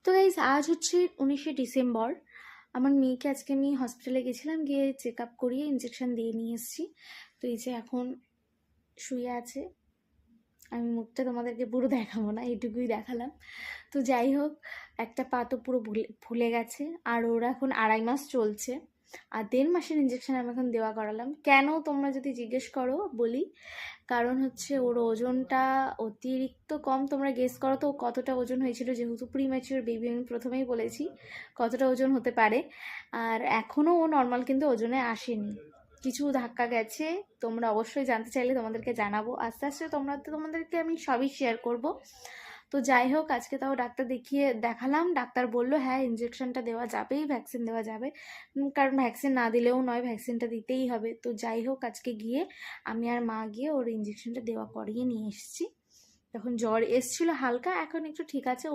তো গাইজ আজ হচ্ছে 19শে ডিসেম্বর। আমার মেয়েকে আজকে আমি হসপিটালে গেছিলাম, গিয়ে চেক আপ করিয়ে ইঞ্জেকশন দিয়ে নিয়ে এসেছি। তো এই যে এখন শুয়ে আছে। আমি মুখটা তোমাদেরকে পুরো দেখাবো না, এইটুকুই দেখালাম। তো যাই হোক, একটা পা তো পুরো ফুলে গেছে, আর ওর এখন 2.5 মাস চলছে। আর 1.5 মাসের ইঞ্জেকশন আমি এখন দেওয়া করালাম। কেন তোমরা যদি জিজ্ঞেস করো বলি, কারণ হচ্ছে ওর ওজনটা অতিরিক্ত কম। তোমরা গেস করো তো কতটা ওজন হয়েছিল, যেহেতু প্রিম্যাচিওর বেবি আমি প্রথমেই বলেছি কতটা ওজন হতে পারে। আর এখনও ও নর্মাল কিন্তু ওজনে আসেনি, কিছু ধাক্কা গেছে। তোমরা অবশ্যই জানতে চাইলে তোমাদেরকে জানাবো, আস্তে আস্তে তোমাদেরকে আমি সবই শেয়ার করব। তো যাই হোক, আজকে তাও ডাক্তার দেখালাম। ডাক্তার বললো হ্যাঁ ইঞ্জেকশনটা দেওয়া যাবেই, ভ্যাকসিন দেওয়া যাবে, কারণ ভ্যাকসিন না দিলেও নয়, ভ্যাকসিনটা দিতেই হবে। তো যাই হোক, আজকে গিয়ে আমি আর মা গিয়ে ওর ইঞ্জেকশনটা দেওয়া করিয়ে নিয়ে এসেছি। তখন জ্বর এসছিল হালকা, এখন একটু ঠিক আছে।